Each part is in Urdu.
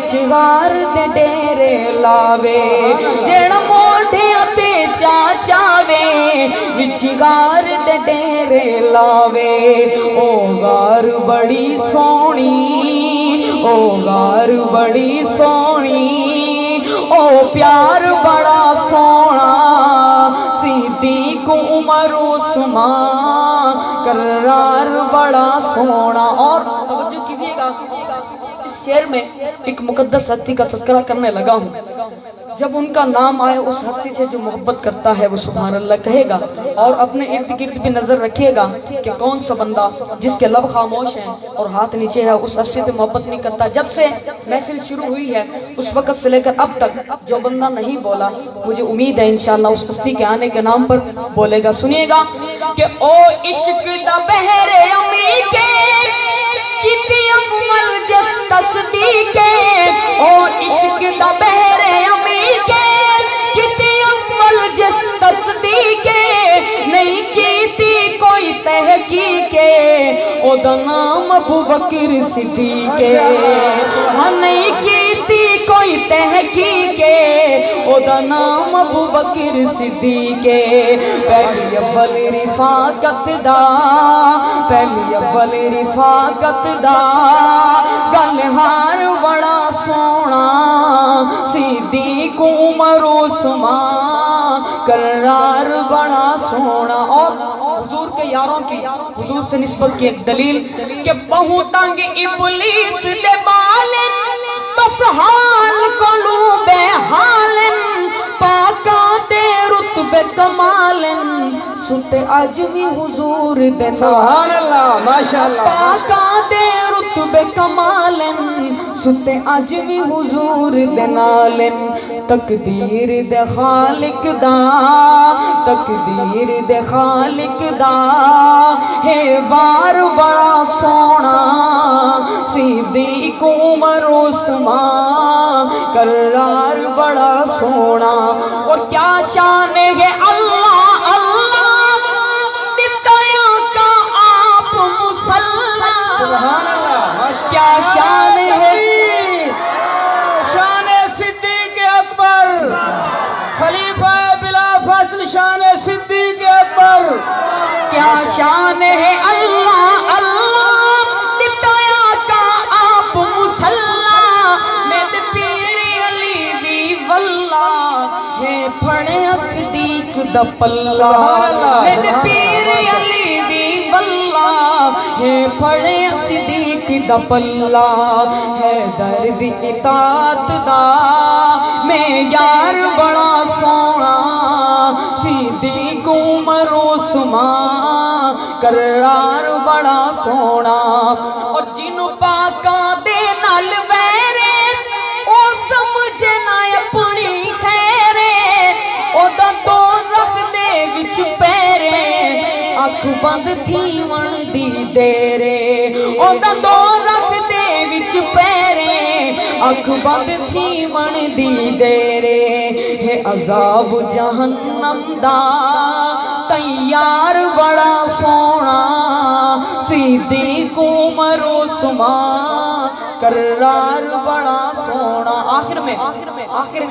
وچ غار دے ڈیرے لاوے جیڑا موڈھیاں تے چاچاوے وچ غار دے ڈیرے لاوے او غار بڑی سونی او غار بڑی سونی او پیار بڑا سونا صدیق عمر عثمان کرار بڑا سونا۔ اور توجہ کیجیے گا اس شعر میں ایک مقدس ہستی کا تذکرہ کرنے لگا ہوں، جب ان کا نام آئے اس ہستی سے جو محبت کرتا ہے وہ سبحان اللہ کہے گا، اور اپنے ارد گرد بھی نظر رکھیے گا کہ کون سا بندہ جس کے لب خاموش ہیں اور ہاتھ نیچے ہے اس ہستی سے محبت نہیں کرتا۔ جب سے محفل شروع ہوئی ہے اس وقت سے لے کر اب تک جو بندہ نہیں بولا مجھے امید ہے انشاءاللہ اس ہستی کے آنے کے نام پر بولے گا۔ سنیے گا کہ او عشق دا بحر امی کے کتی اکمل جس تصدیق او عشق دا بحر امی کے کتی اکمل جس تصدیق نہیں کیتی کوئی تحقیق او دا نام ابو بکر صدیق ہاں نہیں کیتی کوئی تحقیق او دا نام ابو بکر صدیق پہلی اول رفاقت دا پہلی اول رفاقت دا گلہار بڑا سونا صدیق عمر عثمان کرار بڑا سونا۔ اور حضور کے یاروں کی حضور سے نسبت کی ایک دلیل کہ بہو تنگ ابلیس دے بالن بس حال قلوب حالن پاکا دے رتبے کمالن ستے اج بھی حضور دے سبحان اللہ ماشاءاللہ پاکا دے رتبے کمالن ستے اج بھی حضور دے نالن تقدیر دے خالق دا تقدیر دے خالق دا ہے بار بڑا سونا صدیق عمر عثمان کرار بڑا سونا۔ اور کیا شان ہے اللہ اللہ دتایا کا آپ مسلح سبحان اللہ کیا شان ہے شان صدیق اکبر خلیفہ بلا فاصل شان صدیق اکبر کیا شان ہے اللہ اللہ دتایا کا آپ مسلح میرے پیر علی دی واللہ ہے پھڑے صدیق دا پلہ میرے پیر علی دی واللہ ہے پھڑے صدیق دا پلہ ہے درد اطاعت دا میں یار بڑا سونا صدیق عمر عثمان کرار بڑا سونا۔ اور جنوں پاکاں دے نال ویرے او سمجھنا اپنی خیرے او دا دوزخ دے وچ پیرے اکھ بند تھی ون دی دیرے او دا دوزخ دے وچ پیرے اکھ بند تھی ون دی دیرے ہے عذاب جہنم دا تیار بڑا سونا صدیق عمر عثمان کرار بڑا سونا۔ آخر میں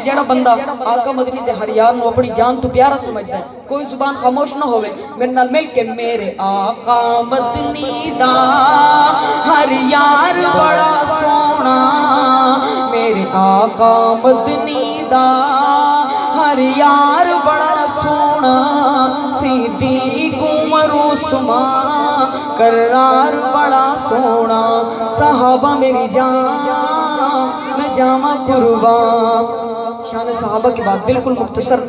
جڑا بندہ آقا مدنی دے ہر یار نو اپنی جان تو پیارا سمجھتا ہے کوئی زبان خاموش نہ ہوئے میرے نال مل کے میرے آقا مدنی دا ہر یار بڑا سونا میرے آقا مدنی دا ہر یار بڑا سونا صدیق عمر عثمان کرار بڑا سونا۔ صحابہ میری جان میں جامع قربان۔ شان صحابہ کی بات بالکل مختصر